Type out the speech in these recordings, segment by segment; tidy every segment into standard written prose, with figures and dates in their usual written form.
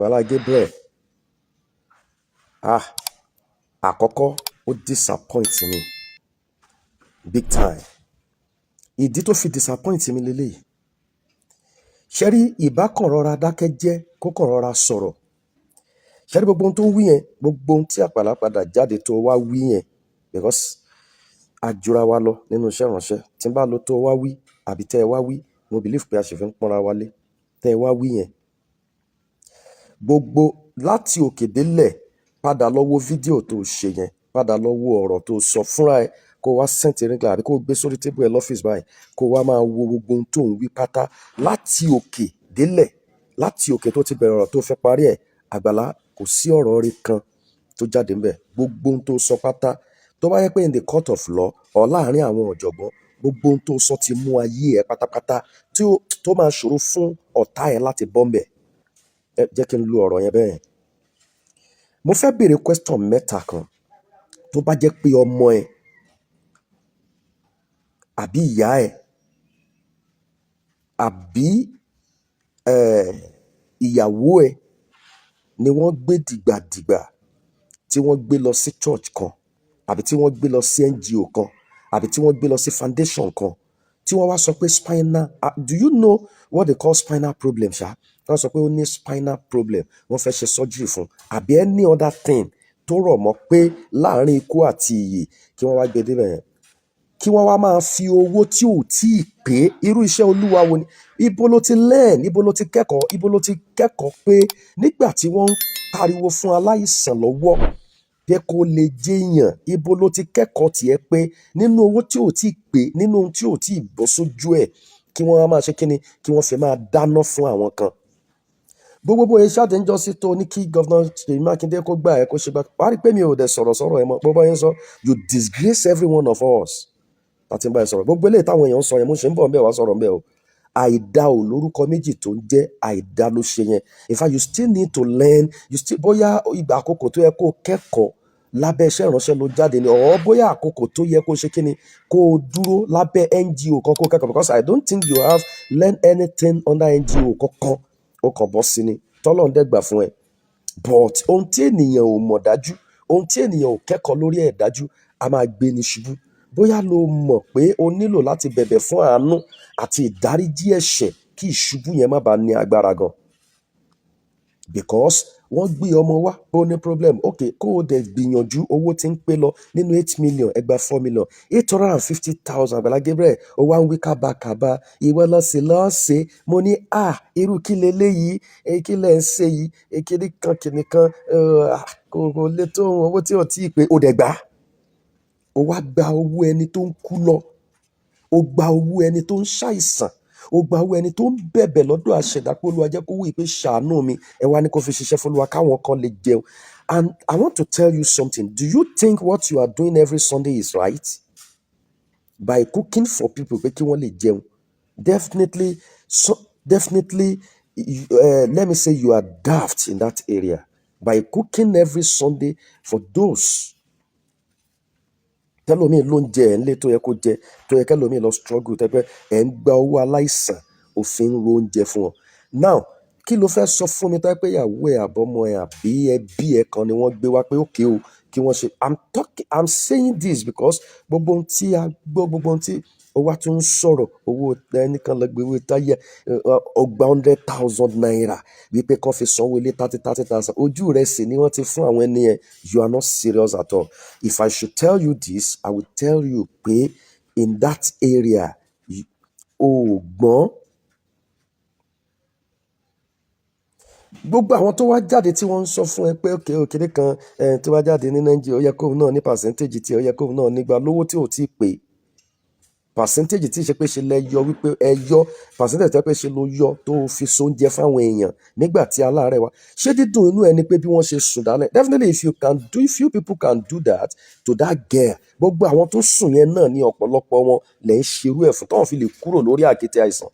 Bala Gabriel, àkọ́kọ́ ó disappoint mi big time. Ìdí tó fi disappoint mi lélẹ́yìí. Ṣẹ́rí ìbá kan rọra dákẹ́ jẹ́ kó kàn rọra sọ̀rọ̀. Ṣẹ́rí gbogbo ohun tó ń wí yẹn, gbogbo ohun tí Àpàlà padà jáde tó wá wí yẹn, because àjùra wa lọ nínú iṣẹ́ ìránṣẹ́. Tí n bá lo tó wá wí àbí tẹ́ ẹ wá wí, mo believe pé a ṣe fi ń pọ́nra wálé. Tẹ́ ẹ wá wí yẹn. Gbogbo láti òkè délẹ̀ padà lọ wo fídíò tó ṣe yẹn, padà lọ wo ọ̀rọ̀ tó sọ fúnra ẹ, kó wá sẹ́ǹtì ríngà àbí kó gbé sórí tébù ẹ lọ́fíìsì báyìí, kó wá máa wo gbogbo ohun tó ń wí pátá láti òkè délẹ̀, láti òkè tó ti bẹ̀rẹ̀ ọ̀rọ̀ tó fẹ́ parí ẹ̀. Àgbàlá kò sí ọ̀rọ̀ rí kan tó jáde ńbẹ̀. Gbogbo ohun tó sọ pátá, tó bá yẹ pé in the court of law ọ̀ láàárín àwọn ọ̀jọ̀gbọ́n, gbogbo ohun tó sọ ti mú ayé ẹ pátápátá tó máa ṣòro fún ọ̀tá ẹ láti bọ́ ńbẹ̀. Jẹ́ kí n lo ọ̀rọ̀ yẹn bẹ́ẹ̀. Mo fẹ́ béèrè question mẹ́ta kan. Tó bá jẹ́ pé ọmọ ẹ àbí ìyá ẹ àbí ìyàwó ẹ ni wọ́n gbé dìgbàdìgbà tí wọ́n gbé lọ sí church kan àbí tí wọ́n gbé lọ sí NGO kan àbí tí wọ́n gbé lọ sí foundation kan tí wọ́n wá sọ pé do you know what they call spinal problem ṣá? Wọ́n sọ pé ó ní spinal problem, wọ́n fẹ́ ṣe surgery fún, àbí any other thing tó rọ̀ mọ́ pé láàrin ikú àti ìyè kí wọ́n wá gbé débẹ̀ yẹn, kí wọ́n wá máa fi owó tí ò tí ì pé. Irú iṣẹ́ Olúwa wo ni? Ibo ló ti learn? Ibo ló ti kẹ́kọ̀ọ́? Ibo ló ti kẹ́kọ̀ọ́ pé nígbà tí wọ́n ń pariwo fún aláìsàn lọ́wọ́ pé kó lè jẹ́yàn, ibo ló ti kẹ́kọ̀ọ́ tiẹ̀ pé nínú owó tí ò tí ì pé, nínú ohun tí ò tí ì bọ́ sójú ẹ̀, kí wọ́n wá máa ṣe kíni, kí wọ́n fi máa dáná fún àwọn kan. Gbogbo bóyá ṣáàtì ń jọ sí tó ní kí Governor Ṣèyí Mákindé kó gbà ẹ kó ṣe bá wá rí pé mi ò dẹ̀ sọ̀rọ̀ ẹ mọ́. Gbogbo yẹn sọ you disgrace every one of us. Láti bá ẹ sọ̀rọ̀ gbogbo eléyìí táwọn èèyàn ń sọ yẹn, mo ṣe ń bọ̀ ń bẹ̀ wá sọ̀rọ̀ ń bẹ̀ o. Àìdá ò lórúkọ méjì tó ń jẹ́ àìdá ló ṣe yẹn. In fact, you still need to learn. Bóyá ìgbà àkókò tó yẹ kó kẹ́kọ̀ọ́ lábẹ́ iṣẹ́ ìránṣẹ́ ló jáde ni, ọ̀ bóyá àkókò tó yẹ kó ṣe kíni, kó dúró lábẹ́ NGO kan kó kẹ́kọ̀ọ́, because I don't think you have learned anything under NGO kankan. Ó kàn bọ́ sí ni tọ́lọ́run dẹ̀ gbà fún ẹ. But ohun tí ènìyàn ò mọ̀ dájú, ohun tí ènìyàn ò kẹ́kọ̀ọ́ lórí ẹ̀ dájú, a máa gbé ní ṣubú. Bóyá lo mọ̀ pé o nílò láti bẹ̀bẹ̀ fún àánú àti ìdáríjì ẹ̀ṣẹ̀ kí ìṣubú yẹn má bàa ní agbára gan. Because wọ́n gbé ọmọ wá ó ní problem. Okay, kó o dẹ̀ gbìyànjú owó tí ń pé lọ nínú 8 million ẹgbàá 4 million 850,000 Àgbàlá Gabriel ó wá ń wí kábàkàbà ìwọ lọ́sẹ̀ mo ní irú kí leléyìí, kí lẹ̀ ń ṣe yìí, kìnìkan kò lè tó owó tí ò tí ì pé ó dẹ̀ gbà. Ó wá gba owó ẹni tó ń kú lọ, ó gba owó ẹni tó ń ṣàìsàn, ó gba owó ẹni tó ń bẹ̀bẹ̀ lọ́dọ̀ àṣẹ̀dá pé Olúwa jẹ́ kó wí pé ṣàánú mi, ẹ wá ní kó fi ṣiṣẹ́ fún Olúwa káwọn kan lè jẹun. And I want to tell you something. Do you think what you are doing every Sunday is right? By cooking for people pé kí wọ́n lè jẹun. Definitely, let me say you are daft in that area. By cooking every Sunday for those tẹlómi ló ń jẹ ẹ̀ ń lé tó yẹ kó jẹ, tó yẹ kẹlómi lọ struggle tẹ́pẹ́ ẹ̀ ń gba owó aláìsàn òfin ro oúnjẹ fún ọ. Now kí ló fẹ́ sọ fún mi tó yẹ pé ìyàwó ẹ̀ àbọ́mọ ẹ̀ àbí ẹbí ẹ̀ kan ni wọ́n gbé wá pé òkè o kí wọ́n ṣe. I'm saying this because gbogbo ohun tí a gbọ́, gbogbo ohun tí ó wá tún ń sọ̀rọ̀ owó ẹnìkan lọ gbé owó táyà ọgbà 100,000 naira wípé kán fi sanwó ilé 30,000. Ojú rẹ̀ sì ni wọ́n ti fún àwọn ẹni yẹn. You are not serious at all. If I should tell you this, I will tell you pé in that area o gbọ́n. Gbogbo àwọn tó wá jáde tí wọ́n ń sọ fún ẹ pé òkèrè kan tó wá jáde ní Nàìjíríà ó yẹ kóun náà ní percentage tí ó yẹ kóun náà nígbà lówó tí ò tí ì pé. Percentage tí ṣe pé ṣe lẹ yọ wípé ẹ yọ percentage tí pé ṣe ló yọ tó fi sóúnjẹ fáwọn èèyàn nígbà tí aláàárẹ̀ wá. Ṣé dídùn inú ẹni pé bí wọ́n ṣe sùn dálẹ̀? Definitely if you people can do that to that girl. Gbogbo àwọn tó sùn yẹn náà ní ọ̀pọ̀lọpọ̀ wọn lè ń ṣerú ẹ̀ fún táwọn fi lè kúrò lórí àkéte àìsàn.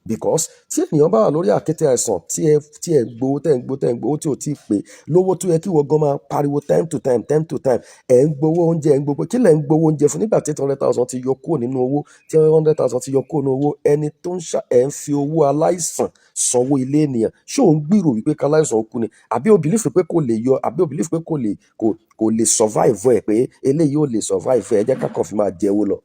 because tí ènìyàn bá wà lórí àkéte àìsàn tí ẹ gbowó tẹ́ ń gbowó tí ò tí ì pé lówó tó yẹ kí wọ́n gan máa pariwo time to time ẹ̀ ń gbowó oúnjẹ ẹ̀ ń gbowó kí lẹ̀ ń gbowó oúnjẹ fún nígbà tí 800,000 ti yọ kúrò nínú owó tí 100,000 ti yọ kúrò nínú owó ẹni tó ń ẹ̀ ń fi owó aláìsàn sanwó ilé ènìyàn ṣé òun gbìrò wípé káláìsàn kú ni àbí o believe pé kò lè yọ àbí o believe pé kò lè survive ẹ̀ pé eléyìí ò lè survive ẹ̀ jẹ́ ká kàn fi máa jẹ́wó lọ.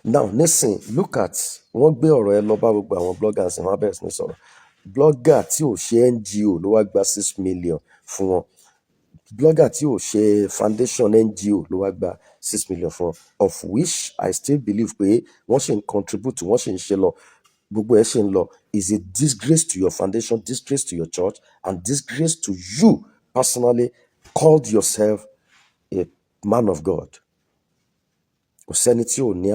Now nísìn look at wọ́n gbé ọ̀rọ̀ ẹ lọ bá gbogbo àwọn bloggers wọ́n á bẹ̀rẹ̀ sí ní sọ̀rọ̀ blogger tí ò ṣe NGO ló wá gba 6 million fún wọn blogger tí ò ṣe foundation NGO ló wá gba 6 million fún wọn of which I still believe pé wọ́n ṣe ń contribute wọ́n ṣe ń ṣe lọ gbogbo ẹ̀ ṣe ń lọ is a disgrace to your foundation disgrace to your church and disgrace to you personally called yourself a man of God. Kò sẹ́ni tí ò ní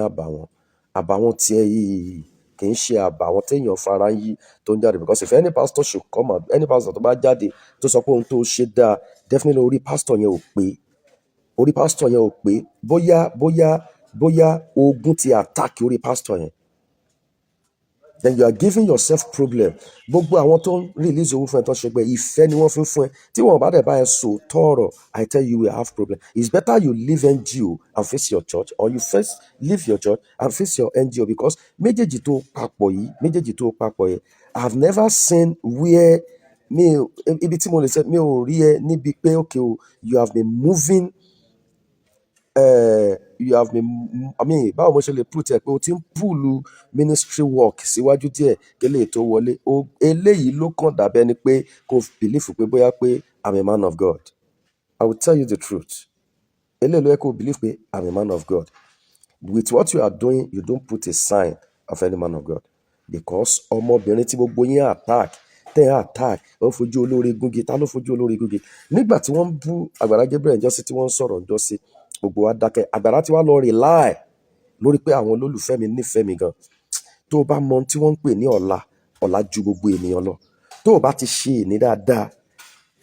àbàwọ́n tiẹ̀ yìí kì í ṣe àbàwọ́n téèyàn fara yí tó ń jáde because if any pastor should come out any pastor tó bá jáde tó sọ pé ohun tó ṣe dáa definitely orí pastor yẹn ò pé bóyá ogun ti attack orí pastor yẹn then you are giving yourself problem gbogbo àwọn tó ń release owó fún ẹ tó ń ṣe gbẹ ìfẹ́ ni wọ́n fi ń fún ẹ tí wọ́n bá dẹ̀ bá ẹ sọ tọrọ I tell you we have problem it's better you leave NGO and face your church or you first leave your church and face your NGO because méjèèjì tó papọ̀ yẹn I have never seen where ibi tí mo lè ṣe mi ò rí ẹ níbi pé okay o you have been moving báwo mo ṣe lè put ẹ pé o ti ń pùlù ministry work síwájú díẹ̀ kélé tó wọlé eléyìí ló kàn dàbẹ́ ni pé kò believe pé bóyá pé I'm a man of God I will tell you the truth eléyìí ló yẹ kó believe pé I'm a man of God with what you are doing you don't put a sign of any man of God because ọmọbìnrin tí gbogbo yín attack ó fojú olóore gúngi ta ló fojú olóore gúngi nígbà tí wọ́n ń bú Àgbàlá Gabriel ńjọ́sí tí wọ́n ń sọ̀rọ̀ ńjọ́sí gbogbo wa dákẹ́ Àgbàlá tí wàá lọ rely lórí pé àwọn olólùfẹ́ mi nífẹ̀ẹ́ mi gan tó o bá mọ ohun tí wọ́n ń pè ní ọ̀la ju gbogbo ènìyàn lọ tó o bá ti ṣe ìní dáadáa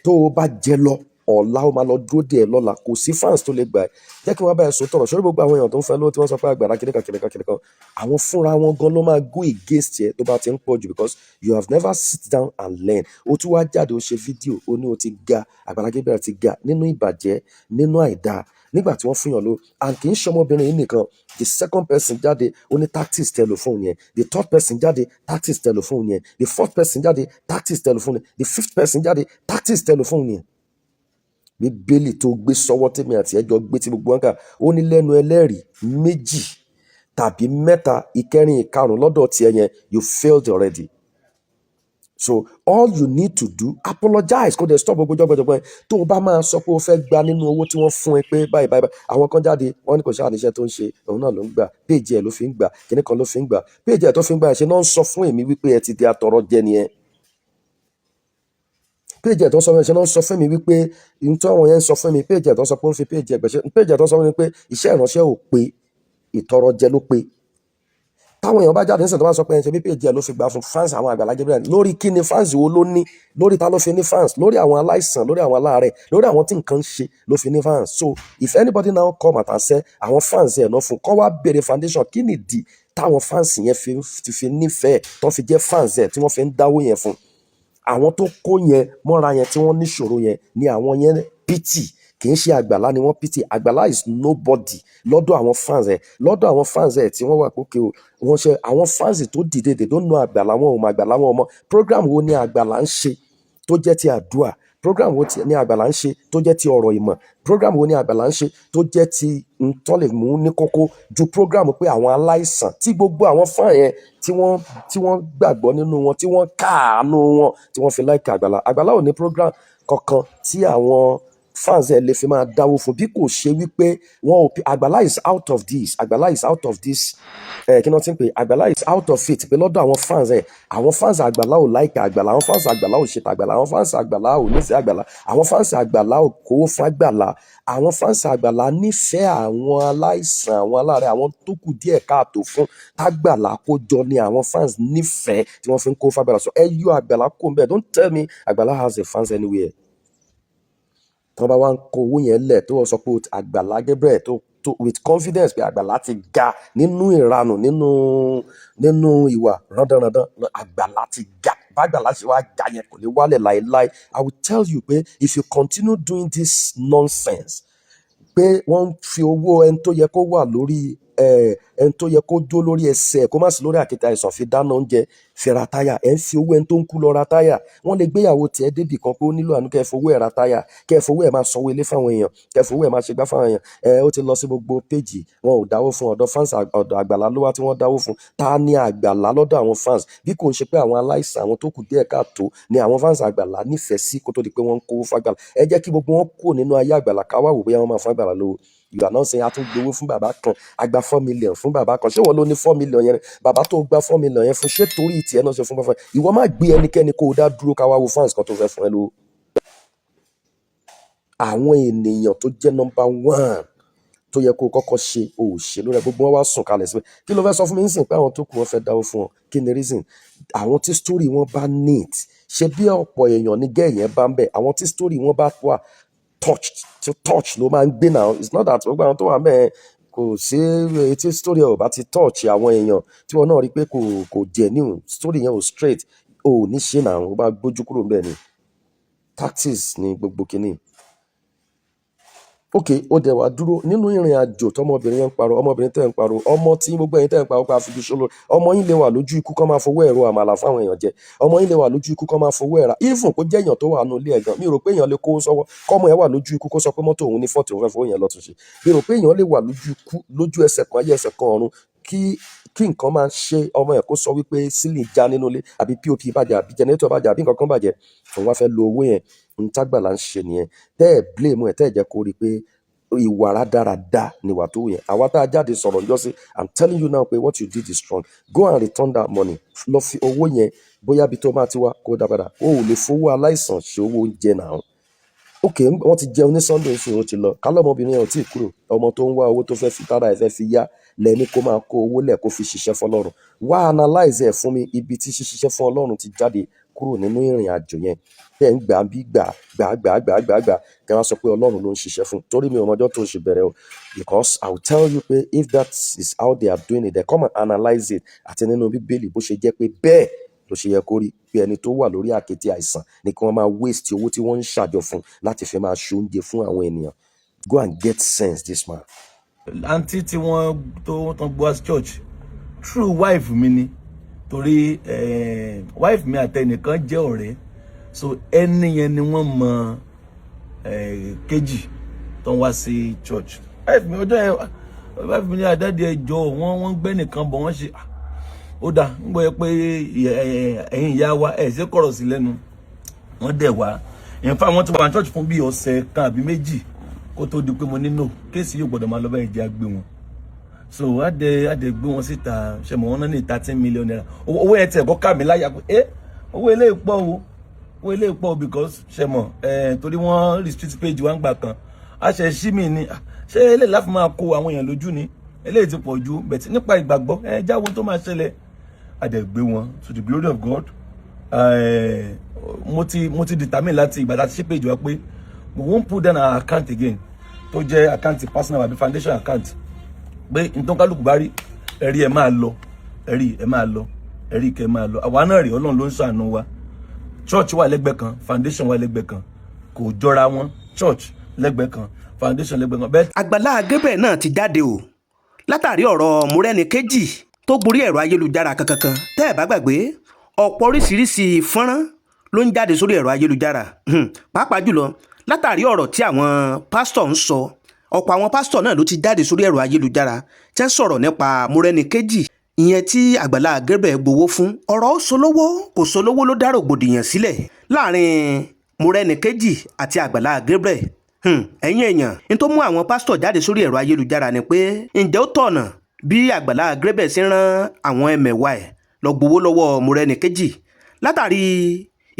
tó o bá jẹ lọ ọ̀la ó máa lọ dúró dè ẹ́ lọ́la kò sí fans tó lè gbà ẹ́ jẹ́ kí wọ́n bá ẹ sọ tọ̀rọ̀ sórí gbogbo àwọn èèyàn tó ń fẹ́ lówó tí wọ́n sọ pé Àgbàlá kìnìkan àwọn fúnra wọn gan ló máa go against ẹ tó bá ti ń pọ̀ jù because you have never sit down and learn o tún wá jáde o ṣe fídíò o ní o ti ga Àgbàlá Gabriel ti ga nínú ìbàjẹ́ nínú àìdáa nígbà tí wọ́n fún yàn ló and kì í ṣe ọmọbìnrin yìí nìkan the second person jáde ó ní tactics telephone yẹn the third person jáde tactics telephone yẹn the fourth person jáde tactics telephone yẹn the fifth person jáde tactics telephone yẹn Bíbélì tó gbé sọ́wọ́ tèmi àti ẹjọ́ gbé tí gbogbo wọn kà ó ní lẹ́nu ẹlẹ́rìí méjì tàbí mẹ́ta ìkẹrin ìkarùn lọ́dọ̀ tiẹ̀ yẹn you failed already. So all you need to do apologize kó dẹ̀ stop gbogbo jọ́gbọ́jọ́gbọ́ tó o bá máa sọ pé o fẹ́ gba nínú owó tí wọ́n fún ẹ pé báyìí àwọn kan jáde wọ́n ní kò ṣáà níṣẹ́ tó ń ṣe òun náà ló ń gbà péèjì ẹ̀ ló fi ń gbà kíní kan ló fi ń gbà péèjì ẹ̀ tó fi ń gbà ẹ̀ ṣe náà ń sọ fún èmi wípé ẹ ti di atọrọ jẹ nìyẹn péèjì ẹ̀ tó sọ fún mi ṣe náà ń sọ fún mi wípé ohun tí àwọn yẹn ń sọ fún mi péèjì ẹ̀ tó sọ pé ó ń fi péèjì ẹ̀ gbẹ̀ṣẹ̀ péèjì ẹ̀ tó sọ fún mi pé iṣẹ́ ìránṣẹ́ ò pé ìtọrọ jẹ ló pé táwọn èèyàn bá jáde nísìnyí tó bá sọ pé ẹnṣẹ bí péjì ẹ ló fi gbà fún fans àwọn Àgbàlá Gabriel lórí kí ni fans wo ló ní lórí ta ló fi ní fans lórí àwọn aláìsàn lórí àwọn aláàárẹ̀ lórí àwọn tí nǹkan ń ṣe ló fi ní fans so if anybody now come at and say àwọn fans ẹ̀ náà fún kọ́ wá béèrè foundation kí nìdí táwọn fans yẹn fi nífẹ̀ẹ́ tó fi jẹ́ fans ẹ̀ tí wọ́n fi ń dáwó yẹn fún àwọn tó kó yẹn mọ́ra yẹn tí wọ́n níṣòro yẹn ni àwọn yẹn pity kì í ṣe Àgbàlá ni wọ́n pity Àgbàlá is nobody lọ́dọ̀ àwọn fans ẹ̀ tí wọ́n wà pókè o wọ́n ṣe àwọn fans tó dìde they don't know Àgbàlá wọn ò mọ Àgbàlá wọn ò mọ program wo ni Àgbàlá ń ṣe tó jẹ́ ti àdúrà program wo ni Àgbàlá ń ṣe tó jẹ́ ti ọ̀rọ̀ ìmọ̀ program wo ni Àgbàlá ń ṣe tó jẹ́ ti ntọ́lẹ̀ mú ní kókó ju program pé àwọn aláìsàn tí gbogbo àwọn fan yẹn tí wọ́n gbàgbọ́ nínú wọn tí wọ́n káàánú wọn tí wọ́n fi like Àgbàlá ò ní program kankan tí àwọn fans ẹ lè fi máa dáwó fún bí kò ṣe wípé Àgbàlá is out of this kí wọ́n ti ń pè Àgbàlá is out of it pé lọ́dọ̀ àwọn fans Àgbàlá ò like Àgbàlá àwọn fans Àgbàlá ò ṣe tàgbàlá àwọn fans Àgbàlá ò nífẹ̀ẹ́ Àgbàlá àwọn fans Àgbàlá ò kówó fún Àgbàlá àwọn fans Àgbàlá nífẹ̀ẹ́ àwọn aláìsàn àwọn aláàárẹ̀ àwọn tó kù díẹ̀ káàtó fún tágbàlá kó jọ ni àwọn fans nífẹ̀ẹ́ tí wọ́n fi ń kó fún Àgbàlá so ẹ yọ Àgbàlá kó ń bẹ̀ don't tell me Àgbàlá has a fans anywhere. Wọ́n bá wá ń kó owó yẹn lẹ̀ tó wọ́n sọ pé Àgbàlá Gabriel tó with confidence pé Àgbàlá ti ga nínú ìranù nínú ìwà rándanrandan, Àgbàlá ti ga, b'Àgbàlá ṣe wá ga yẹn kò lè wálẹ̀ láéláé. I will tell you pé if you continue doing this nonsense, pé wọ́n ń fi owó ẹni tó yẹ kó wà lórí ẹni tó yẹ kó dó lórí ẹsẹ̀ kó má sí lórí àkìtà àìsàn fi dáná oúnjẹ fi ra táyà, ẹ̀ ń fi owó ẹni tó ń kú lọ ra táyà. Wọ́n lè gbéyàwó tiẹ̀ débì kan pé ó nílò àánú kẹ́ ẹ fowó ẹ̀ ra táyà, kẹ́ ẹ fowó ẹ̀ máa sanwó ilé fáwọn èèyàn, kẹ́ ẹ fowó ẹ̀ máa ṣe gbá fáwọn èèyàn. Ó ti lọ sí gbogbo péjì, wọn ò dáwó fún, ọ̀dọ̀ fans ọ̀dọ̀ Àgbàlá ló wá tí wọ́n dáwó fún. Ta ni Àgbàlá lọ́dọ̀ àwọn fans bí kò ń ṣe pé àwọn aláìsàn, àwọn tó kù díẹ̀ káàtó ni àwọn fans Àgbàlá nífẹ̀ẹ́ sí kó tó di pé wọ́n ń kó f'Àgbàlá. Ẹ jẹ́ kí gbogbo wọn kúrò nínú ayé Àgbàlá ká wá wò bóyá wọ́n máa fún Àgbàlá lówó. You are not saying a tún gbowó fún bàbá kan, a gba 4 million fún bàbá kan. Ṣé wọ́n ló ní 4 million yẹn? Bàbá tó gba 4 million yẹn fún, ṣé torí tiẹ̀ náà ṣe fún bàbá? Ìwọ má gbé ẹnikẹ́ni kó o dá dúró ká wá wo fans kan tó fẹ́ fún ẹ lówó. Àwọn ènìyàn tó jẹ́ number one tó yẹ kó kọ́kọ́ ṣe ò ṣe lórí ẹ̀, gbogbo wọn wá sùn kalẹ̀ síbẹ̀. Kí ló fẹ́ sọ fún mi nísìnyí pé àwọn tó kù wọn fẹ́ dáwó fún ọ? Kí ni reason? Àwọn tí story wọn bá neat, ṣe bí ọ̀pọ̀ èèyàn ní gẹ́ yẹn bá ń bẹ̀, àwọn tí story wọn bá wà touch ló máa ń gbé náà. It's not that gbogbo àwọn tó wà mẹ́ẹ̀ kò sí etí story ọ̀ bá ti touch àwọn èèyàn tí wọn náà rí pé kò genuine, story yẹn ò straight, ò ní ṣe náà, ó bá gbójú kúrò ńbẹ̀ ni. Tactics ni gbogbo kìíní. Ok, ó dẹ̀ wá dúró nínú ìrìn àjò tọmọbìnrin yẹn ń parọ́, ọmọbìnrin tẹ́ ń parọ́, ọmọ tí gbogbo ẹ̀yin tẹ́ ń parọ́ pa fi bí ṣóló, ọmọ yín lè wà lójú ikú kọ́ máa fowó ẹ̀rọ àmàlà fáwọn èèyàn jẹ, ọmọ yín lè wà lójú ikú kọ́ máa fowó ẹ̀rà, even kó jẹ́ èèyàn tó wà nínú ilé ẹ̀gàn, mi rò pé èèyàn lè kó sọ́wọ́ kọ́mọ ẹ̀ wà lójú ikú kó sọ pé mọ́tò òun ní fọ́ọ̀tì òun fẹ́ fowó yẹn lọ́tún ṣe, mi rò pé èèyàn lè wà lójú ikú lójú ẹsẹ̀ kan ayé ẹsẹ̀ kan ọ̀run kí nǹkan máa ṣe ọmọ ẹ̀ kó sọ wípé sílì já nínú ilé àbí pop bàjẹ́ àbí jẹnẹrétọ̀ bàjẹ́ àbí nǹkan kan bàjẹ́, òun wá fẹ́ lo owó yẹn. Ohun t'Àgbàlá ń ṣe nìyẹn. Tẹ́ ẹ̀ blame ẹ̀, tẹ́ ẹ̀ jẹ́ kó rí pé ìwà rádaràda ni wà tó yẹn. Àwa tá a jáde sọ̀rọ̀ ńjọ́ sí, I'm telling you now pé what you did is strong. Go and return that money. Lọ fi owó yẹn bóyá bí tó máa ti wá kó dá padà. O ò lè fowó aláìsàn ṣe owó oúnjẹ náà. Ok, wọ́n ti jẹun ní Sunday ṣe ó ti lọ. Kálọ̀ ọmọbìnrin yẹn ò tí ì kúrò. Ọmọ tó ń wá owó tó fẹ́ fi tára ẹ̀ fẹ́ fi yá lẹ́ni kó máa kó owó lẹ̀ kó fi ṣiṣẹ́ fọlọ́run. Wá analyze ẹ̀ fún mi ibi tí ṣiṣẹ́ fún Ọlọ́run ti jáde kúrò nínú ìrìn àjò yẹn. Bẹ́ẹ̀ ń gbà bí gbà kí wọ́n sọ pé Ọlọ́run ló ń ṣiṣẹ́ fún. Torí mi ò mọjọ́ tó ṣe bẹ̀rẹ̀ o. Because I will tell you pé if that is how they are doing it, they come and analyze it. Àti nínú Bíbélì bó ṣe jẹ́ pé bẹ́ẹ̀ ló ṣe yẹ kó rí, pé ẹni tó wà lórí àkéte àìsàn ni kí wọ́n máa waste owó tí wọ́n ń ṣàjọ fún láti fi máa ṣe oúnjẹ fún àwọn ènìyàn. Go and get sense this man. Àǹtí tí wọ́n tó gbọ́ wá sí church, true wife mi ni, torí wife mi àtẹnìkan jẹ́ ọ̀rẹ́, so ẹni yẹn ni wọ́n mọ kejì tó ń wá sí church. Wife mi ọjọ́ yẹn, wife mi ní àdáde ẹjọ́ wọ́n gbẹ́ nìkan bọ̀ wọ́n ṣe ó dà ń gbọ́ pé ẹ̀yin ìyá wa ẹ̀ ṣe kọ̀rọ̀ sí lẹ́nu, wọ́n dẹ̀ wá. In fact wọ́n ti wà ní church fún bí ọ̀sẹ̀ kan àbí méjì kó tó di pé mo ní no kéèsì yóò gbọ́dọ̀ máa lọ báyìí jẹ́ àgbé wọn. So adé gbé wọn síta, ṣe mọ̀ wọ́n náà ní 13 million naira. Owó yẹn tẹ̀ kọ́ ká mi láyà pé owó eléyìí pọ̀ o, owó eléyìí pọ̀ because ṣe mọ̀ torí wọ́n restrict page wa ń gbà kan. A ṣe ṣí mi ni ṣé eléyìí láfi máa kó àwọn èèyàn lójú ni, eléyìí ti pọ̀ ju bẹ̀tí nípa ìgbàgbọ́ jáwó tó máa ṣẹlẹ̀. Adé gbé wọn to the glory of God. Mo ti determine láti ìgbà láti ṣí page wa pé we won't put down our account again tó jẹ́ account personal àbí foundation account, pé nǹkan kálukú bá rí ẹ̀rí ẹ̀ máa lọ, ẹ̀rí ẹ̀ máa lọ, ẹ̀rí kẹ́ máa lọ. Àwa náà rí Ọlọ́run ló ń ṣàánú wa. Church wà lẹ́gbẹ̀ẹ́ kan, foundation wà lẹ́gbẹ̀ẹ́ kan, kò jọra wọn. Church lẹ́gbẹ̀ẹ́ kan, foundation lẹ́gbẹ̀ẹ́ kan. Bẹ́ẹ̀ Àgbàlá Gabriel náà ti jáde o látàrí ọ̀rọ̀ Mọ́rẹ́níkejì tó gborí ẹ̀rọ ayélujára kankan. Tẹ́ ẹ̀ bá gbàgbé, ọ̀pọ̀ oríṣiríṣi fọ́nrán ló ń jáde sórí ẹ̀rọ ayélujára, pàápàá jùlọ látàrí ọ̀rọ̀ tí àwọn pásítọ̀ ń sọ. Ọ̀pọ̀ àwọn pásítọ̀ náà ló ti jáde sórí ẹ̀rọ ayélujára tẹ́ sọ̀rọ̀ nípa Mọ́rẹ́níkejì, ìyẹn tí Àgbàlá Gabriel gbowó fún. Ọ̀rọ̀ solówó kò solówó ló dá rògbòdìyàn sílẹ̀ láàrin Mọ́rẹ́níkejì àti Àgbàlá Gabriel. Ẹ̀yin èèyàn, n tó mú àwọn pásítọ̀ jáde sórí ẹ̀rọ ayélujára ni pé ǹjẹ́ ó tọ̀nà bí Àgbàlá Gabriel ṣe rán àwọn ẹmẹ̀wà ẹ̀ lọ gbowó lọ́wọ́ Mọ́rẹ́níkejì látàrí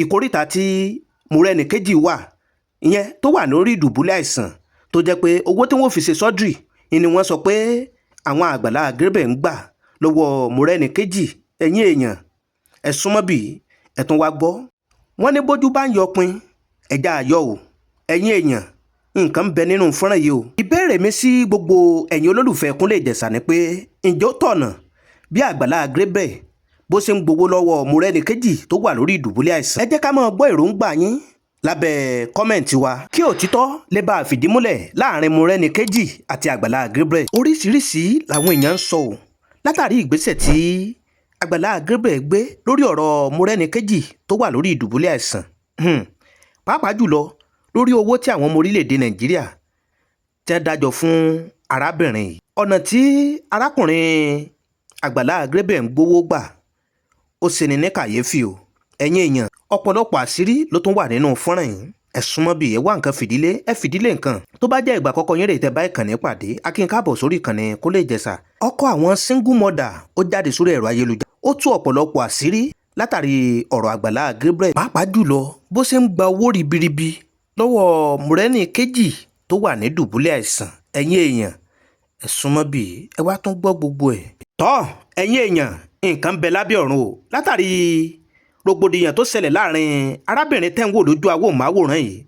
ìkórìtà tí Mọ́rẹ́níkejì wà, ìyẹn tó wà lórí ìdùbúlẹ̀ àìsàn tó jẹ́ pé owó tí wọ́n fi ṣe sọ́jírì ni wọ́n sọ pé àwọn Àgbàlá Gabriel ń gbà lọ́wọ́ Mọ́rẹ́níkejì. Ẹ̀yin èèyàn, ẹ súnmọ́ bí ẹ tún wá gbọ́. Wọ́n ní bójú bá ń yọpin ẹja àyọ̀ o. Ẹ̀yin èèyàn, nǹkan bẹ nínú fọ́nrán yìí o. ìbéèrè mi sí gbogbo ẹ̀yin olólùfẹ́ Kúnlé Ìjẹ̀ṣà ni pé ǹjẹ́ ó tọ̀nà bí Àgbàlá Gabriel bó ṣe ń gbowó lọ́wọ́ Mọ́rẹ́níkejì tó wà lórí ìdùbúlẹ̀ àìsàn? ẹ jẹ́ ká máa gbọ́ èròǹgbà yín lábẹ́ kọ́mẹ̀ǹtì wa kí òtítọ́ lè bá a fìdí múlẹ̀ láàrin Mọ́rẹ́níkejì àti Àgbàlá Gabriel. oríṣiríṣi làwọn èèyàn ń sọ ò látàrí ìgbésẹ̀ tí Àgbàlá Gabriel gbé lórí ọ̀rọ̀ Mọ́rẹ́níkejì tó wà lórí ìdùbúlẹ̀ àìsàn, pàápàá jùlọ lórí owó tí àwọn ọmọ orílẹ̀-èdè Nàìjíríà tẹ́ dájọ́ fún arábìnrin yìí. ọ̀nà tí arákùnrin Àgbàlá Gabriel ń gbowó gbà ó ṣeni ní kàyéfì o. ẹ̀yin èèyàn, ọ̀pọ̀lọpọ̀ àṣírí ló tún wà nínú fọ́nrán yìí. ẹ súnmọ́ bí ẹ wá nǹkan fìdílé, ẹ fìdílé nǹkan. tó bá jẹ́ ìgbà àkọ́kọ́ yín rè tẹ́ bá ìkànnì pàdé, a kí n káàbọ̀ sórí ìkànnì Kúnlé Ìjẹ̀ṣà. ọkọ àwọn single mother ó jáde sórí ẹ̀rọ ayélujára, ó tú ọ̀pọ̀lọpọ̀ àṣírí látàrí ọ̀rọ̀ Àgbàlá Gabriel, pàápàá jùlọ bó ṣe ń gba owó ribiribi lọ́wọ́ Mọ́rẹ́níkejì tó wà ní dùbúlẹ̀ àìsàn. ẹ̀yin èèyàn, ẹ súnmọ́ bí ẹ wá tún gbọ́ gbogbo ẹ̀. tọ́ ẹ̀yin èèyàn, nǹkan bẹ lábẹ́ ọ̀run o látàrí rògbòdìyàn tó ṣẹlẹ̀ láàrin arábìnrin tẹ́ ń wò lójú awòmáwòrán yìí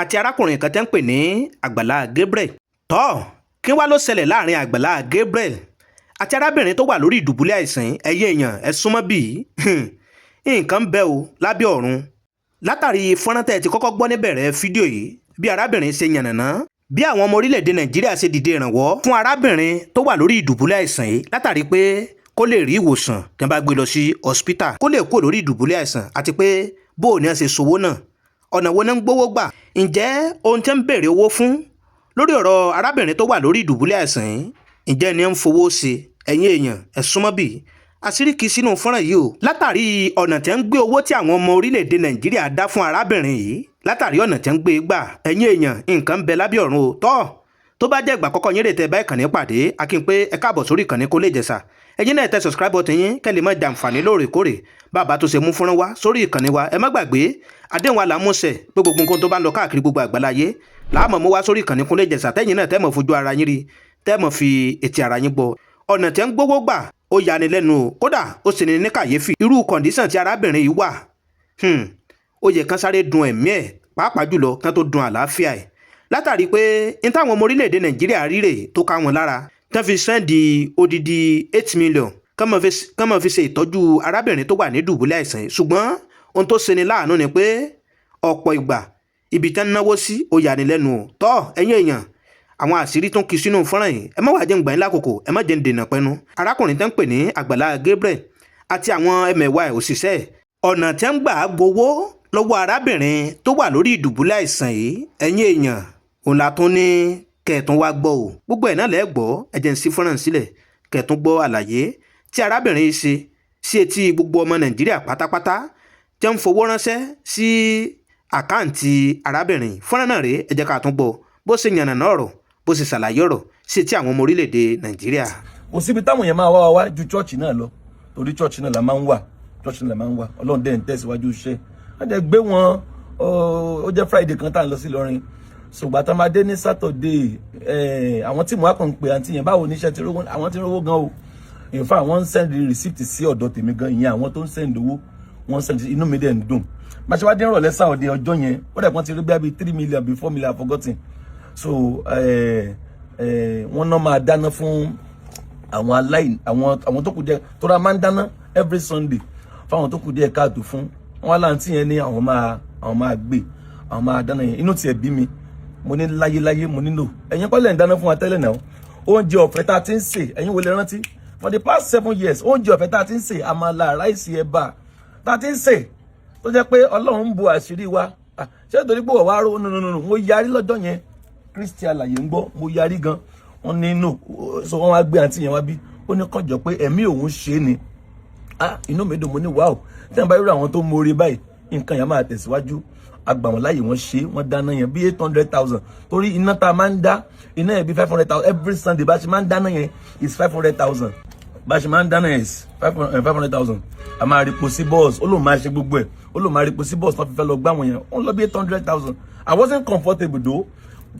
àti arákùnrin kan tẹ́ ń pè ní Àgbàlá Gabriel. tọ́ kí wá ló ṣẹlẹ̀ láàrin Àgbàlá Gabriel àti arábìnrin tó wà lórí ìdùbúlẹ̀ àìsàn? ẹ̀yin èèyàn, ẹ súnmọ́ bí nǹkan bẹ o lábẹ́ ọ̀run látàrí fọ́nrán tẹ́ ti kọ́kọ́ gbọ́ níbẹ̀rẹ̀ fídíò yìí bí arábìnrin ṣe yànnàná bí àwọn ọmọ orílẹ̀-èdè Nàìjíríà ṣe dìde ìrànwọ́ fún arábìnrin tó wà lórí ìdùbúlẹ̀ àìsàn yìí látàrí pé kó lè rí ìwòsàn tí wọ́n bá gbé lọ sí hospital, kó lè kó lórí ìdùbúlẹ̀ àìsàn, àti pé bó o ní wọ́n ṣe ṣòwò náà, ọ̀nà wo ni ń gbówó gbà. ǹjẹ́ ohun tí ń béèrè owó fún lórí ọ̀rọ̀ arábìnrin tó wà lórí ìdùbúlẹ̀ àìsàn yìí, ǹjẹ́ ni ń fowó ṣe? ẹ̀yin èèyàn, ẹ súnmọ́ bí àṣírí kì í sínú fọ́nrán yìí o látàrí ọ̀nà tí ń gbé owó tí àwọn ọmọ orílẹ̀-èdè Nàìjíríà dá fún arábìnrin yìí, látàrí ọ̀nà tí ń gbé gbà. ẹ̀yin èèyàn, nǹkan bẹ lábẹ́ ọ̀run o. tó bá jẹ́ ìgbà àkọ́kọ́ yín rè tẹ́ bá ìkànnì pàdé, a kí n pé ẹ káàbọ̀ sórí ìkànnì Kúnlé Ìjẹ̀ṣà. ẹ̀yin náà tẹ subscribe button yín kẹ́ lè máa jàǹfààní lóòrèkóòrè bàbá tó ṣe mú fúnrán wá sórí ìkànnì wa. ẹ má gbàgbé àdéhùn àlàmúṣẹ pé gbogbo nǹkan tó bá ń lọ káàkiri gbogbo àgbáláyé láàmú mú wá sórí ìkànnì Kúnlé Ìjẹ̀ṣà, tẹ́yin náà tẹ́ mọ̀ fojú ara yín rí, tẹ́ mọ̀ fi etí ara yín gbọ́. ọ̀nà tí ń gbówó gbà ó yani lẹ́nu o, kódà ó sì ní kàyéfì. irú kọ̀ǹdíṣàn tí arábìnrin yìí wà, ó yẹ kán sáré dun ẹ̀mí ẹ̀, pàápàá jùlọ kán tó dun àlàáfíà ẹ̀, látàrí pé n táwọn ọmọ orílẹ̀-èdè Nàìjíríà rí rè tó ká wọn lára tán fi sẹ́ndì odidi 8 million kán mọ̀ fi ṣe ìtọ́jú arábìnrin tó wà ní dùbúlẹ̀ àìsàn yìí. ṣùgbọ́n ohun tó ṣeni láàánú ni pé ọ̀pọ̀ ìgbà ibi tán náwó sí ó yani lẹ́nu o. tọ́ ẹ̀yin èèyàn, àwọn àṣírí tó ń kí sínú fọ́nrán yìí, ẹ má wàá jẹ́ ń gbà yín lákòókò, ẹ má jẹ́ ń dènà pẹ́nu. arákùnrin tẹ́ ń pè ní Àgbàlá Gabriel àti àwọn ẹmẹ̀wà ẹ̀ òṣìṣẹ́ ọ̀nà tẹ́ ń gbà gbowó lọ́wọ́ arábìnrin tó wà lórí ìdùbúlẹ̀ àìsàn yìí, ẹ̀yin èèyàn, òun la tún ní kẹ̀tún wá gbọ́ o. gbogbo ẹ̀ náà lẹ́ gbọ́, ẹ jẹ́ ń sí fọ́nrán sílẹ̀ kẹ̀tún gbọ́ àlàyé tí arábìnrin yìí ṣe sí etí gbogbo ọmọ Nàìjíríà pátápátá tẹ́ ń fowó ránṣẹ́ sí àkáǹtì arábìnrin. fọ́nrán náà rèé, ẹ jẹ́ ká tún gbọ́ bó ṣe yànnàná ọ̀rọ̀, bó ṣe ṣàlàyé ọ̀rọ̀ sí etí àwọn ọmọ orílẹ̀-èdè Nàìjíríà. kò síbi táwọn yẹn máa wá wá ju chọ́ọ̀chì náà lọ, torí chọ́ọ̀chì náà la máa ń wà, chọ́ọ̀chì náà la máa ń wà. Ọlọ́run dẹ̀ ń tẹ̀síwájú iṣẹ́. wọ́n jẹ́ gbé wọn, ó jẹ́ Friday kan tá à ń lọ sí Ìlọrin, ṣùgbọ́n tá a máa dé ní Saturday, àwọn tí mo wá kàn ń pè àǹtí yẹn báwo níṣẹ́ ti rówó, àwọn ti rówó gan o. in fact wọ́n ń send receipt sí ọ̀dọ̀ tèmi gan, ìyẹn àwọn tó ń send owó wọ́n send, inú mi dẹ̀ ń dùn. bá ṣe wá dé ìrọ̀lẹ́ Saturday ọjọ́ yẹn, ó dẹ̀ pọ́n ti rí bí 3 million bí 4 million, I've forgotten. so wọ́n náà máa dáná fún àwọn aláìní, àwọn tó kù díẹ̀, tó ra máa ń dáná every Sunday fáwọn tó kù díẹ̀ káàtó fún wọn. láǹtí yẹn ní àwọn máa gbé, àwọn máa dáná yẹn. inú tiẹ̀ bí mi, mo ní láyéláyé mo nílò ẹ̀yin kọ́lẹ̀ ń dáná fún wa tẹ́lẹ̀ náà. oúnjẹ ọ̀fẹ́ tá a ti ń sè, ẹ̀yin wo lè rántí for the past 7 years oúnjẹ ọ̀fẹ́ tá a ti ń sè, àmàlà, ráìsì, ẹ̀bà tá a ti ń sè, tó jẹ́ pé Ọlọ́run ń bu àṣírí wa. ṣé torí pé wọ́n wá ró nínú mo yarí lọ́jọ́ yẹn, Kristi àlàyé ń gbọ́, mo yarí gan. wọ́n ní no, so wọ́n wá gbé àǹtí yẹn wá bí, ó ní kànjọ pé ẹ̀mí òun ṣe é ni. inú mi dùn, mo ní wáò, tí wọ́n bá rí àwọn tó mórí báyìí, nǹkan yẹn máa tẹ̀síwájú. àgbà wọn láyè wọ́n ṣe, wọ́n dáná yẹn bí 800,000, torí iná tá a máa ń dá, iná yẹn bí 500,000 every Sunday. bá a ṣe máa ń dáná yẹn is 500,000, bá a ṣe máa ń dáná yẹn is 500,000. a máa rí po sí bọ́ọ̀sì, ó lóun máa ṣe gbogbo ẹ̀, ó lóun máa rí po sí bọ́ọ̀sì tó fi fẹ́ lọ gbá wọn yẹn, ó lọ bí 800,000. I wasn't comfortable though,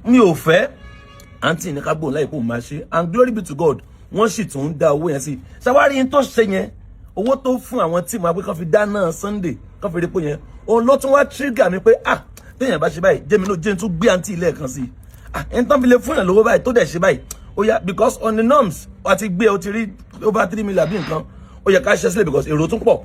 mi ò fẹ́ àǹtí ní ká gbóhùn láì kó máa ṣe, and glory be to God, wọ́n sì tún ń dá owó yẹn sí. ṣàwárí yín tó ṣe yẹn, owó tó fún àwọn tíìmù àgbẹ̀ kan fi dáná Sunday kan fi rí po yẹn, òun ló tún wá trigger mi pé téèyàn bá ṣe báyìí, jẹ́mi ló jẹ́ tún gbé àǹtí ilé kan sí. ẹni tán fi lè fún yàn lówó báyìí tó dẹ̀ ṣe báyìí ó yá because on the norms wà ti gbé o ti rí over 3 million bí nǹkan ó yẹ ká ṣe sílẹ̀ because èrò tún pọ̀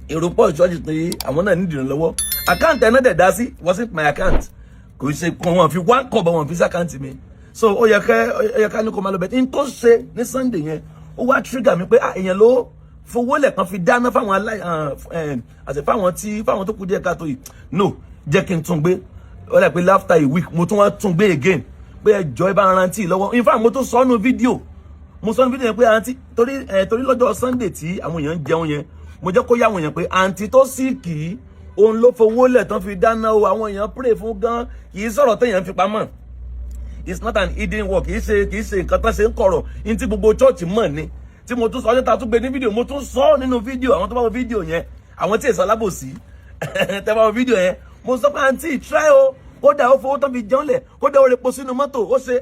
ìṣọ́jú tí àwọn náà nídìí lọ́wọ́ àkáǹtì ẹ̀ náà dẹ̀ dá sí wasn't my account kò ṣe kan wọn fi one kọ̀ bọ̀ wọn fi sí àkáǹtì mi so ó yẹ ká ní kó máa lọ bẹ́ẹ̀ ní tó ṣe ní Sunday yẹn ó wá trigger mi pé èèyàn ló fowó lẹ̀kan fi dáná fáwọn àti fáwọn tó kù díẹ̀ káàtó yìí no jẹ́ kí n tún gbé ó dà pé after a week mo tún wá tún gbé again pé ẹjọ́ ẹ bá rántí lọ́wọ́ in fact mo tún sọ nínú fídíò yẹn pé àǹtí torí lọ́jọ́ Sunday tí àwọn èèyàn ń jẹun yẹn mo jẹ́ kó yá àwọn èèyàn pé àǹtí tó sì kì í òun ló fowó lẹ̀ tán fi dáná o àwọn èèyàn pray fún gan kì í sọ̀rọ̀ téèyàn fi pamọ́ it's not an hidden work kì í ṣe nǹkan tán ṣe ń kọ̀rọ̀ ní tí gbogbo church mọ̀ ni tí mo tún sọ níta tún gbé ní fídíò mo tún sọ nínú fídíò àwọn tó bá wo fídíò yẹn àwọn tí èso alábòsí tẹ́ bá wo fídíò yẹn mo sọ pé àǹtí try o kódà ó fowó tán fi jẹun lẹ̀ kódà ó repo sínú mọ́tò ó ṣe.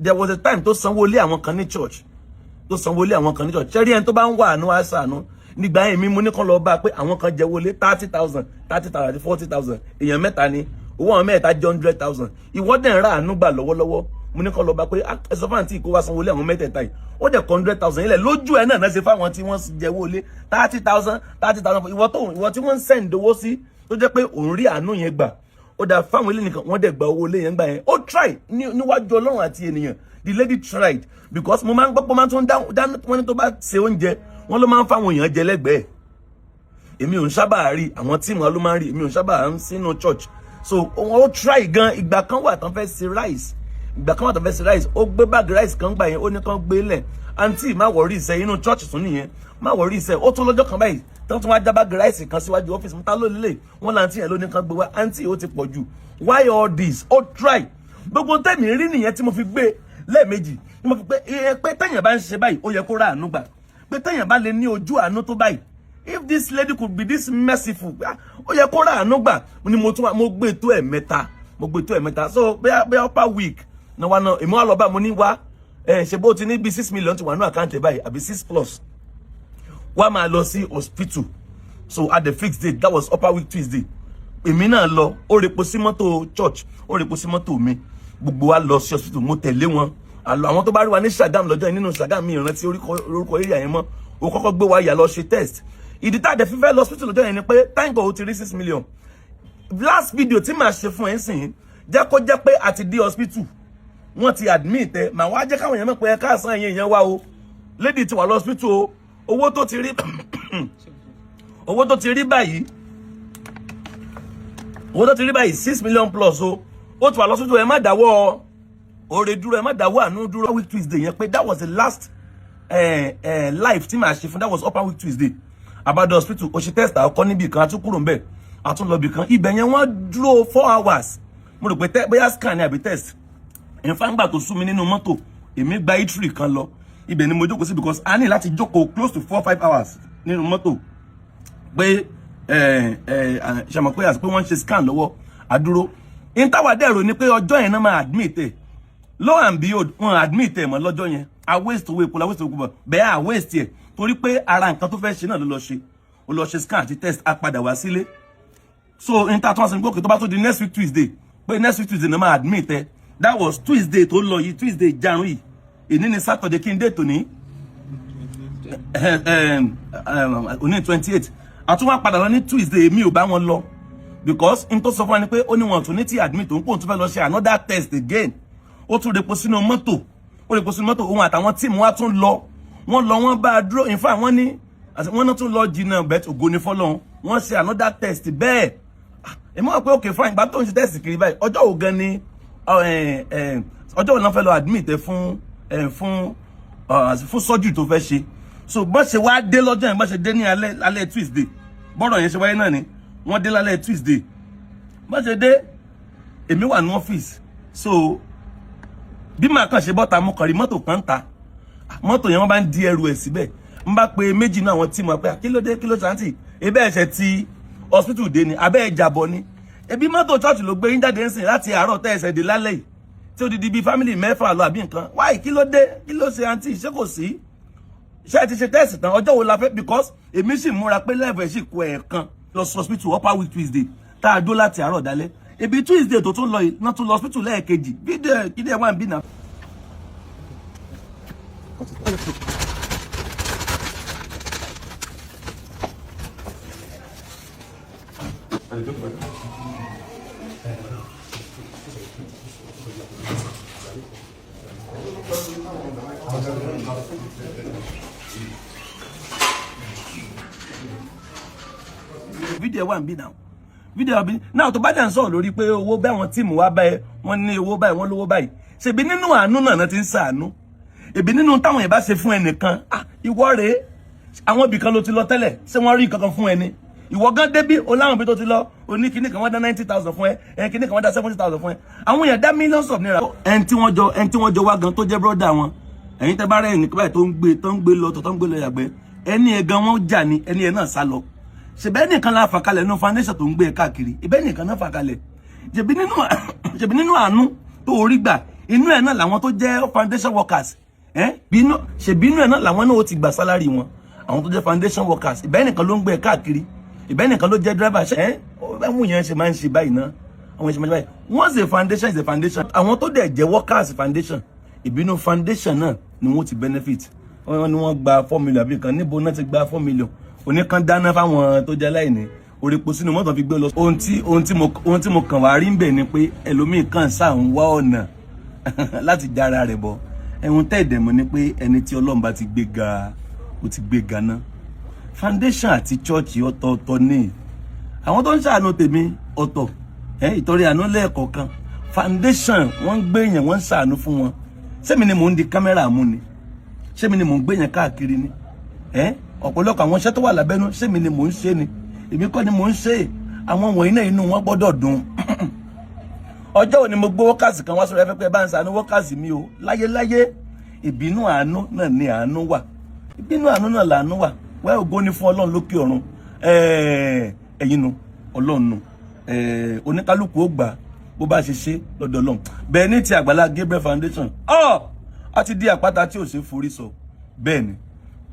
there was a time tó sanwó lé àwọn kan ní church ṣẹ́rí ẹni tó bá ń wà àánú àṣàánú nígbà yẹn mi mo ní kàn lọ bá a pé àwọn kan jẹ wọlé 30,000 àti 40,000 èèyàn mẹ́ta ni owó àwọn mẹ́ta jẹ́ 100,000 ìwọ́dẹ̀ ń ra àánú gbà lọ́wọ́lọ́wọ́ mo ní kàn lọ bá pé ẹ sọ fún àǹtí kó wá sanwó lé àwọn mẹ́tẹ̀ẹ̀ta yìí ó dẹ̀ 100,000 ilẹ̀ lójú ẹ̀ náà ṣe fáwọn tí wọ́n jẹ wọlé 30,000 ìwọ tí wọ́n ń send owó sí tó jẹ́ pé òun rí àánú yẹn gbà ó dà fáwọn ilé nìkan wọ́n dẹ̀ gba owó lé yẹn gbà yẹn ó try níwájú Ọlọ́run àti ènìyàn the lady tried because mo máa ń gbọ́ pé máa tún dáná wọn ní tó bá ṣe oúnjẹ wọn ló máa ń fáwọn èèyàn jẹ lẹ́gbẹ̀ẹ́ èmi ò ń sábà rí àwọn tíìmù wọn ló máa ń rí èmi ò ń sábà ń sínú church so wọn ó try gan ìgbà kan wà tán fẹ́ ṣe rice ó gbé bag rice kan gbà yẹn ó ní kán gbé lẹ̀ àǹtí má wọrí iṣẹ́ inú church tún nìyẹn má wọrí iṣẹ́ ó tún lọ́jọ́ kan báyìí tán tún wá já bag rice kan síwájú ọ́fíìsì mọ́tà ló lélẹ̀ wọn láǹtí yẹn ló ní kán gbé wá àǹtí ó ti pọ̀ jù why all this ó try gbogbo tẹ̀mí rí nìyẹn tí mo fi gbé lẹ́ẹ̀mejì tí mo fi pé téèyàn bá ń ṣe báyìí ó yẹ kó ra àánú gbà pé téèyàn bá lè ní ojú àánú tó báyìí if this lady could be this merciful ó yẹ kó ra àánú gbà ni mo gbé tó ẹ̀mẹ́ta so bẹ́ẹ̀ upper week náà wá náà èmi wá lọ bá mo ní wá ṣe bó ti ní bí 6 million ti wà ní àkáǹtì báyìí àbí 6+ wá máa lọ sí hospital so at the fixed date that was upper week Tuesday èmi náà lọ ó repo sí mọ́tò church ó repo sí mọ́tò mi gbogbo wa lọ sí hospital mo tẹ̀lé wọn àlọ́ àwọn tó bá rí wa ní Ṣàgámù lọ́jọ́ yìí nínú Ṣàgámù mi ìrántí orúkọ area yẹn mọ́ ó kọ́kọ́ gbé wa yà lọ ṣe test ìdí tá a dẹ̀ fífẹ́ lọ hospital lọ́jọ́ yẹn ni pé thank God ó ti rí 6 million last video tí màá ṣe fún ẹ̀ sìn jẹ́ kó jẹ́ pé àti dé hospital wọ́n ti admit ẹ̀ màá wá jẹ́ káwọn èèyàn mọ̀ pé ẹ káàsán ẹ̀yìn èèyàn wá o lady ti wà lọ hospital o owó tó ti rí báyìí 6 million plus o ó ti wà lọ hospital ẹ má dáwọ́ oore dúró ẹ má dáwọ́ àánú dúró week Tuesday yẹn pé that was the last life tí màá ṣe fún that was upper week Tuesday abado hospital ó ṣe test àkọ́kọ́ níbi kan àtún kúrò ńbẹ̀ àtún lọ bì kan ibẹ̀ yẹn wọ́n dúró 4 hours mo rò pé bóyá scan ni àbí test ìfàǹgbà tó sú mi nínú mọ́tò èmi gba itri kan lọ ibẹ̀ ni mo jókòó sí because a ní láti jókòó close to 4-5 hours nínú mọ́tò pé ṣàmọ̀ pé àti pé wọ́n ń ṣe scan lọ́wọ́ àdúró ìntàwádẹ́rò ni pé ọjọ́ yẹn náà máa admit ẹ̀ lo and behold wọ́n admit ẹ̀ mọ́ lọ́jọ́ yẹn a waste owó epo la waste owó bẹ́ẹ̀ a waste ẹ̀ torí pé ara nǹkan tó fẹ́ ṣe náà ló lọ ṣe scan àti test a padà wá sílé so ìntàtúnṣe gbókè tó bá tó di next week Tuesday pé next week Tuesday náà máa admit ẹ̀ that was Tuesday tó lọ yìí Tuesday jarun yìí èní ni Saturday kí n dé tòní òní 28 àtúwá padà lọ ní Tuesday mi ò bá wọn lọ because n tó sọ fún wa ni pé ó ní wọn tún ní tí admit òun kò tún fẹ́ lọ ṣe another test again ó tún repo sínú mọ́tò òun àtàwọn tíìmù wa tún lọ wọ́n bá a dúró in fact wọ́n náà tún lọ jìnnà bẹ́ẹ̀ ògo ni fọ́lọ́run wọ́n ṣe another test bẹ́ẹ̀ èmi wọ́n pé okay fine ìgbà tó ń ṣe test kiri báyìí ọjọ́ wo gan ni ọjọ́ wo náà fẹ́ lọ admit fún surgery tó fẹ́ ṣe so bọ́n ṣe wá dé lọ́jọ́ yẹn bọ́n ṣe dé ní alẹ́ Tuesday bọ́rọ̀ yẹn ṣe wáyé náà ni wọ́n dé lálẹ́ Tuesday bọ́n ṣe dé èmi wà ní ọ́fíìsì so bí màá kàn ṣe bọ́ta mo kàn rí mọ́tò kan ta mọ́tò yẹn wọ́n bá ń di ẹrù ẹ̀ síbẹ̀ n bá pe méjì náà àwọn tíìmù pé kí ló ṣàǹtì ebe ẹ̀ṣẹ̀ ti hospital dé ni abẹ́ ẹ̀ jàbọ̀ ni ebi mọ́tò church ló gbé yín jáde ń sìn láti àárọ̀ tẹ́ ẹ̀ṣẹ̀ dé lálẹ́ yìí tí ó di bí family mẹ́fà lọ àbí nǹkan wáyé kí ló dé kí ló ṣe àǹtí ṣé kò sí ṣé ti ṣe test tán ọjọ́ wo la fẹ́ because èmi sì múra pé level sì kó ẹ̀ẹ̀kan lọ hospital upper week Tuesday tá a dó láti àárọ̀ dalẹ́ ibi Tuesday tó tún lọ yìí náà tún lọ hospital lẹ́ẹ̀kejì fídíò wà ń bí náà. Fídíò wà ń bí náà. Fídíò bí náà tó bá dẹ̀ ń sọ̀rọ̀ lórí pé owó bẹ́ẹ̀ wọn tíìmù wá báyìí wọ́n ní owó báyìí wọ́n lówó báyìí ṣèbí nínú àánú náà ti ń ṣàánú èbí nínú táwọn yẹn bá ṣe fún ẹnìkan ìwọ rèé àwọn ibì kan ló ti lọ tẹ́lẹ̀ ṣé wọ́n rí kankan fún ẹni ìwọ gan débí o láwọn ibi tó ti lọ oní kíní kan wọ́n dá 90,000 fún ẹ kíní kan wọ́n dá 70,000 fún ẹ àwọn yẹn dá millions of naira. ẹni tí wọ́n jọ wá gan tó jẹ́ brọ́dà wọn ẹ̀yin tẹ́ bá rẹ̀ ẹnì báyìí tó ń gbé lọ yàgbẹ́ ẹni ẹ̀ gan wọ́n jà ní ẹni ẹ̀ náà sá lọ ṣèbẹ́ nìkan la fà kalẹ̀ nínú foundation tó ń gbé káàkiri ìbẹ́ nìkan náà fà kalẹ̀ ṣèbí nínú àánú tó orí gbà inú ẹ̀ náà làwọn tó jẹ́ foundation workers ṣèbí inú ẹ̀ náà làwọn náà ó ti gbà sálárì wọn àwọn tó jẹ́ foundation workers ìbẹ́ nìkan ló ń gbé káàkiri ìbẹ́ nìkan ló jẹ́ driver ẹ̀mú yẹn ṣe máa ń ṣe báyìí náà àwọn ìṣẹ̀mọ̀ báyìí once a foundation is a foundation àwọn tó dẹ̀ jẹ́ workers foundation ìbínú foundation náà ni wọ́n ti benefit wọ́n ní wọ́n gba 4 million àbí kan níbo náà ti gba 4 million oníkan dáná fáwọn tó jẹ́ láìní orí epo sínú mọ́tò fi gbé lọ. ohun tí mo kàn wá rí ń bẹ̀ ni pé ẹlòmíì kan sáà ń wá ọ̀nà láti dára rẹ̀ bọ̀ ẹ̀hún tẹ̀dẹ̀ mọ́ ni pé ẹni tí Ọlọ́run bá ti gbé ga ó ti gbé ga ná. foundation àti church ọ̀tọ̀ọ̀tọ̀ ni àwọn tó ń ṣàánú tèmi ọ̀tọ̀ ìtọ́rí àánú lẹ́ẹ̀kọ̀ọ̀kan foundation wọ́n ń gbé yẹn wọ́n ń ṣàánú fún wọn sẹ́mi ni mò ń di kámẹ́rà mú ni sẹ́mi ni mò ń gbé yẹn káàkiri ni ọ̀pọ̀lọpọ̀ àwọn iṣẹ́ tó wà lábẹ́nú sẹ́mi ni mò ń ṣe ni èmi kọ́ ni mò ń ṣe àwọn wọ̀nyí náà inú wọn gbọ́dọ̀ dùn. ọjọ́ òní mo gbé wọ́kàsì kan wá sórí afẹ́fẹ́ bá ń ṣàánú wọ́kàsì mi o láyéláyé ìbínú àánú náà ni àánú wà ìbínú àánú náà làánú wà wẹ́ ògo ni fún Ọlọ́run lókè ọ̀run ẹ̀yin nu Ọlọ́run nu oníkálukú ó gbà bó bá ṣe ṣe lọ́dọ̀ Ọlọ́run bẹ́ẹ̀ ní ti Àgbàlá Gabriel Foundation a ti di àpáta tí ò ṣe forí sọ bẹ́ẹ̀ ni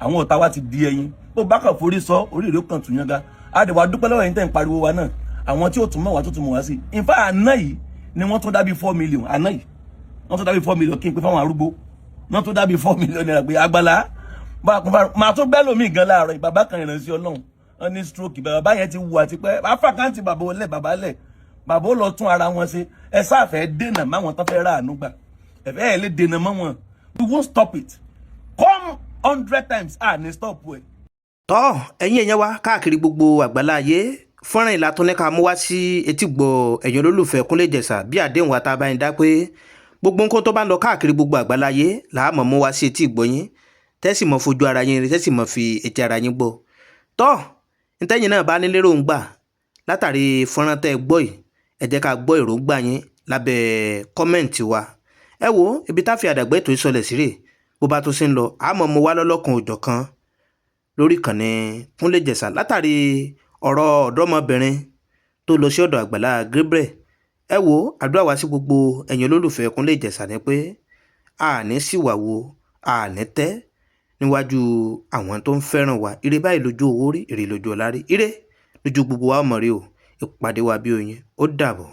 àwọn ọ̀tá wa ti di ẹyin bó bá kàn forí sọ oríire kan tún yanga àdèwà dúpẹ́ lọ́wọ́ yín tẹ́ ń pariwo wa náà àwọn tí ó tún mọ̀ wá tó tún mọ̀ wá sí in fact àná yìí ni wọ́n tún dábí 4 million àná yìí wọ́n tún dábí 4 million kí n pé fáwọn arúgbó wọ́n tún dábí 4 million naira pé Àgbàlá máa tún bẹ́ẹ̀ lómi gan láàárọ̀ bàbá kan ìrànṣẹ́ Ọlọ́run wọ́n ní stroke bàbá yẹn ti wù àti pẹ́ afákántì bàbá olẹ̀ bàbá lẹ̀ bàbá ó lọ tún ara wọn ṣe ẹ sáfẹ́ dènà máwọn tán fẹ́ rà àánú gbà ẹ̀fẹ́ ẹ̀ lè dènà mọ́ wọn we won't stop it come 100 times ní stop ẹ. tọ́ ẹ̀yin èèyàn wa káàkiri gbogbo àgbáláyé fọ́nrán ìlàtúnẹ́ka mú wá sí etígbọ̀ ẹ̀yin olólùfẹ́ Kúnlé Ìjẹ̀ṣà bí àdéhùn wa tá a bá yín dá pé gbogbo nǹkan tó bá ń lọ káàkiri gbogbo àgbáláyé làámọ̀ mú wá sí etígbọ̀ yín tẹ́sì mọ̀ fojú ara yín tẹ́sì mọ̀ fi etí ara yín gbọ́. tọ́ ntẹ́yìn náà bá ní lérògbà látàrí fọ́nrán tẹ́ ẹ gbọ́ yìí ẹ jẹ́ ká gbọ́ èròǹgbà yín lábẹ́ kọ́mẹ̀ǹtì wa. ẹ wo ibi tá a fi àdàgbẹ́ ètò ìsọlẹ̀ sí rè bó bá tó ṣe ń lọ àmọ́ mo wá lọ́lọ́kan òjọ̀ kan lórí ìkànnì Kúnlé Ìjẹ̀ṣà látàrí ọ̀rọ̀ ọ̀dọ́mọbìnrin tó lọ sí ọ̀dọ̀ Àgbàlá Gabriel. ẹ wo àdúrà wá sí gbogbo ẹ̀yin olólùfẹ́ Kúnlé Ìjẹ̀ṣà ni pé àní síwà wo àní tẹ́ níwájú àwọn tó ń fẹ́ràn wa ire báyìí lójú owó rí ire lójú ọlá rí ire lójú gbogbo wa mọ̀ rí o ìpàdé wa bí oyin ó dàbọ̀.